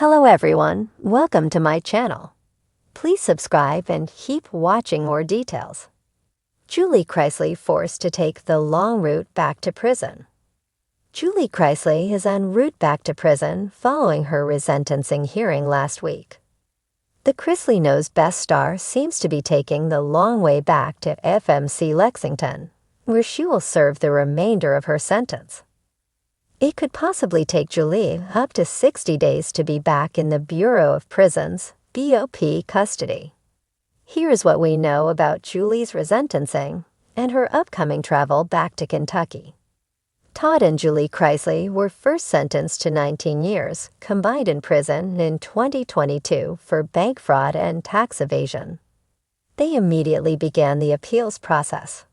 Hello everyone, welcome to my channel. Please subscribe and keep watching more details. Julie Chrisley forced to take the long route back to prison. Julie Chrisley is en route back to prison following her resentencing hearing last week. The Chrisley Knows Best star seems to be taking the long way back to FMC Lexington, where she will serve the remainder of her sentence. It could possibly take Julie up to 60 days to be back in the Bureau of Prisons, BOP custody. Here's what we know about Julie's resentencing and her upcoming travel back to Kentucky. Todd and Julie Chrisley were first sentenced to 19 years, combined in prison in 2022 for bank fraud and tax evasion. They immediately began the appeals process.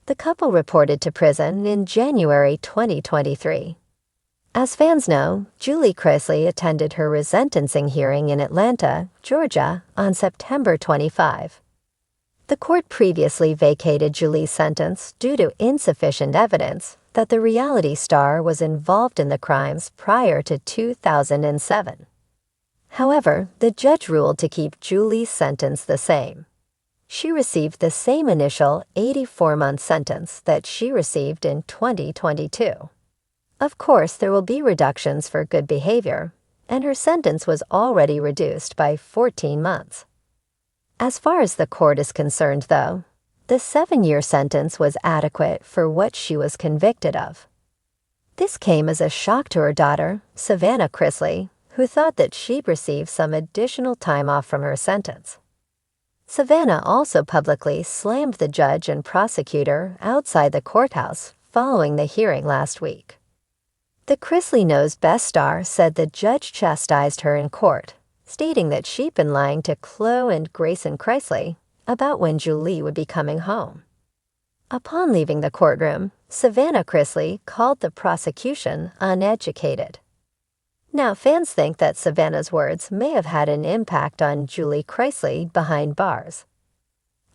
The couple reported to prison in January 2023. As fans know, Julie Chrisley attended her resentencing hearing in Atlanta, Georgia, on September 25. The court previously vacated Julie's sentence due to insufficient evidence that the reality star was involved in the crimes prior to 2007. However, the judge ruled to keep Julie's sentence the same. She received the same initial 84-month sentence that she received in 2022. Of course, there will be reductions for good behavior, and her sentence was already reduced by 14 months. As far as the court is concerned, though, the 7-year sentence was adequate for what she was convicted of. This came as a shock to her daughter, Savannah Chrisley, who thought that she'd receive some additional time off from her sentence. Savannah also publicly slammed the judge and prosecutor outside the courthouse following the hearing last week. The Chrisley Knows Best star said the judge chastised her in court, stating that she'd been lying to Chloe and Grayson Chrisley about when Julie would be coming home. Upon leaving the courtroom, Savannah Chrisley called the prosecution uneducated. Now, fans think that Savannah's words may have had an impact on Julie Chrisley behind bars.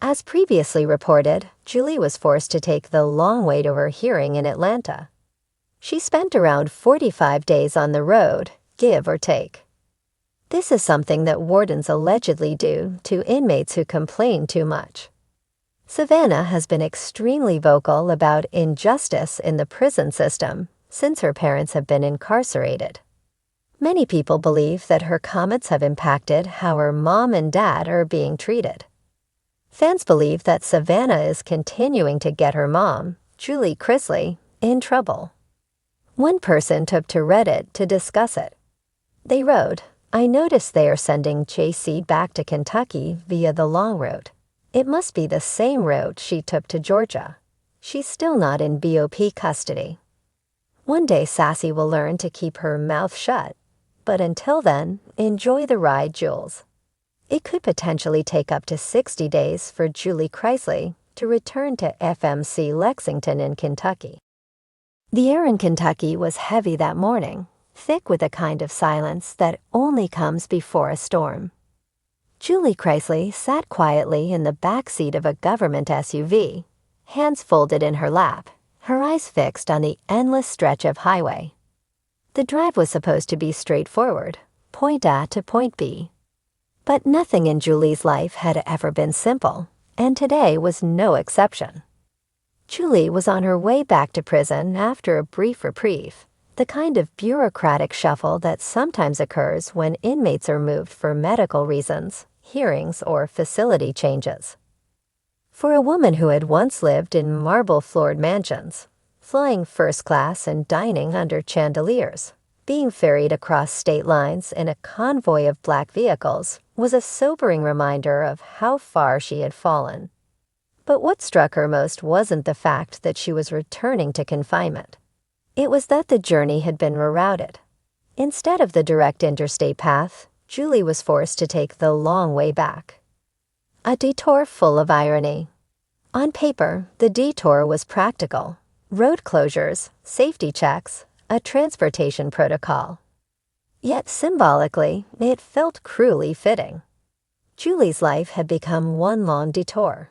As previously reported, Julie was forced to take the long way to her hearing in Atlanta. She spent around 45 days on the road, give or take. This is something that wardens allegedly do to inmates who complain too much. Savannah has been extremely vocal about injustice in the prison system since her parents have been incarcerated. Many people believe that her comments have impacted how her mom and dad are being treated. Fans believe that Savannah is continuing to get her mom, Julie Chrisley, in trouble. One person took to Reddit to discuss it. They wrote, "I noticed they are sending JC back to Kentucky via the long route. It must be the same route she took to Georgia. She's still not in BOP custody. One day Sassy will learn to keep her mouth shut. But until then, enjoy the ride, Jules." It could potentially take up to 60 days for Julie Chrisley to return to FMC Lexington in Kentucky. The air in Kentucky was heavy that morning, thick with a kind of silence that only comes before a storm. Julie Chrisley sat quietly in the back seat of a government SUV, hands folded in her lap, her eyes fixed on the endless stretch of highway. The drive was supposed to be straightforward, point A to point B. But nothing in Julie's life had ever been simple, and today was no exception. Julie was on her way back to prison after a brief reprieve, the kind of bureaucratic shuffle that sometimes occurs when inmates are moved for medical reasons, hearings, or facility changes. For a woman who had once lived in marble-floored mansions, flying first class and dining under chandeliers, being ferried across state lines in a convoy of black vehicles was a sobering reminder of how far she had fallen. But what struck her most wasn't the fact that she was returning to confinement. It was that the journey had been rerouted. Instead of the direct interstate path, Julie was forced to take the long way back. A detour full of irony. On paper, the detour was practical. Road closures, safety checks, a transportation protocol. Yet symbolically, it felt cruelly fitting. Julie's life had become one long detour.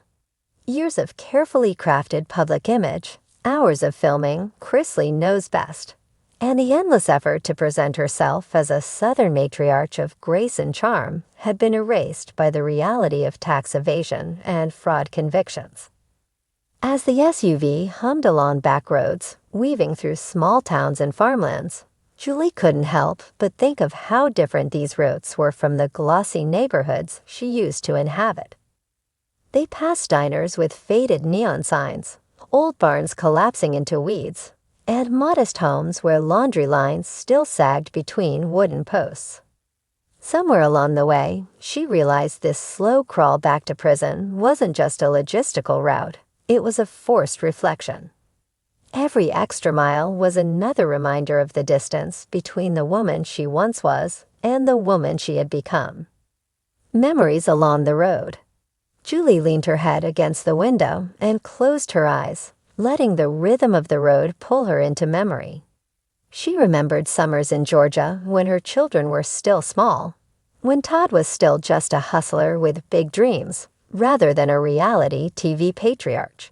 Years of carefully crafted public image, hours of filming Chrisley Knows Best, and the endless effort to present herself as a Southern matriarch of grace and charm had been erased by the reality of tax evasion and fraud convictions. As the SUV hummed along back roads, weaving through small towns and farmlands, Julie couldn't help but think of how different these routes were from the glossy neighborhoods she used to inhabit. They passed diners with faded neon signs, old barns collapsing into weeds, and modest homes where laundry lines still sagged between wooden posts. Somewhere along the way, she realized this slow crawl back to prison wasn't just a logistical route, it was a forced reflection. Every extra mile was another reminder of the distance between the woman she once was and the woman she had become. Memories along the road. Julie leaned her head against the window and closed her eyes, letting the rhythm of the road pull her into memory. She remembered summers in Georgia when her children were still small, when Todd was still just a hustler with big dreams, rather than a reality TV patriarch.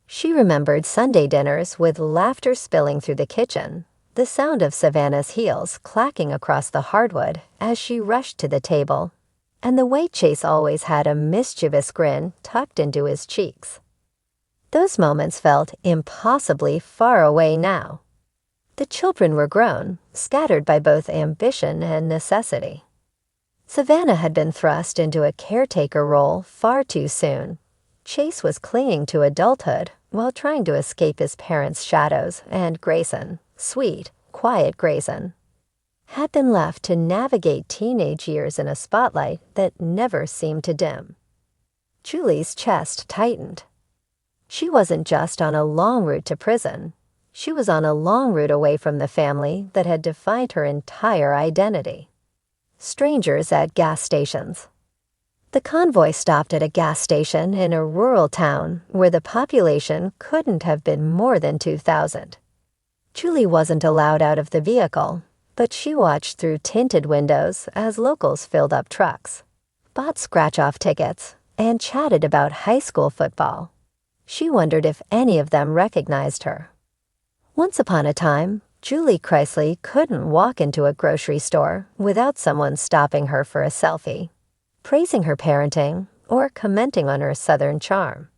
She remembered Sunday dinners with laughter spilling through the kitchen, the sound of Savannah's heels clacking across the hardwood as she rushed to the table, and the way Chase always had a mischievous grin tucked into his cheeks. Those moments felt impossibly far away now. The children were grown, scattered by both ambition and necessity. Savannah had been thrust into a caretaker role far too soon. Chase was clinging to adulthood while trying to escape his parents' shadows, and Grayson, sweet, quiet Grayson, had been left to navigate teenage years in a spotlight that never seemed to dim. Julie's chest tightened. She wasn't just on a long route to prison. She was on a long route away from the family that had defined her entire identity. Strangers at gas stations. The convoy stopped at a gas station in a rural town where the population couldn't have been more than 2,000. Julie wasn't allowed out of the vehicle, but she watched through tinted windows as locals filled up trucks, bought scratch-off tickets, and chatted about high school football. She wondered if any of them recognized her. Once upon a time, Julie Chrisley couldn't walk into a grocery store without someone stopping her for a selfie, praising her parenting, or commenting on her Southern charm.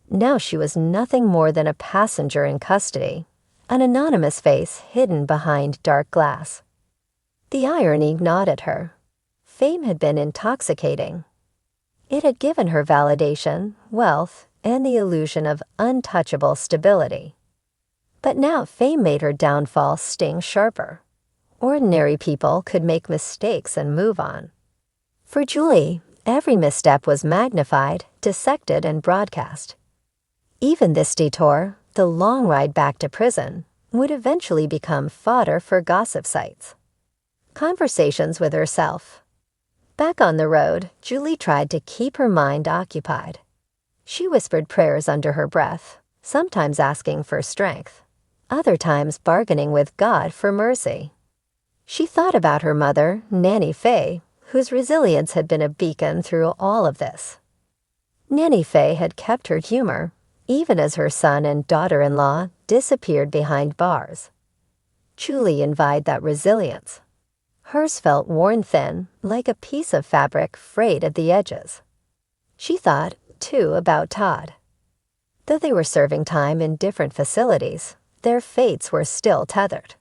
Now she was nothing more than a passenger in custody, an anonymous face hidden behind dark glass. The irony gnawed at her. Fame had been intoxicating. It had given her validation, wealth, and the illusion of untouchable stability. But now fame made her downfall sting sharper. Ordinary people could make mistakes and move on. For Julie, every misstep was magnified, dissected, and broadcast. Even this detour, the long ride back to prison, would eventually become fodder for gossip sites. Conversations with herself. Back on the road, Julie tried to keep her mind occupied. She whispered prayers under her breath, sometimes asking for strength, other times bargaining with God for mercy. She thought about her mother, Nanny Faye, whose resilience had been a beacon through all of this. Nanny Faye had kept her humor, even as her son and daughter-in-law disappeared behind bars. Julie envied that resilience. Hers felt worn thin, like a piece of fabric frayed at the edges. She thought, too, about Todd. Though they were serving time in different facilities, their fates were still tethered.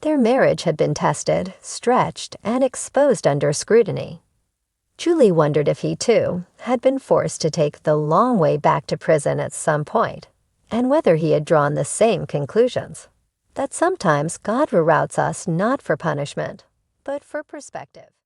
Their marriage had been tested, stretched, and exposed under scrutiny. Julie wondered if he, too, had been forced to take the long way back to prison at some point, and whether he had drawn the same conclusions, that sometimes God reroutes us not for punishment, but for perspective.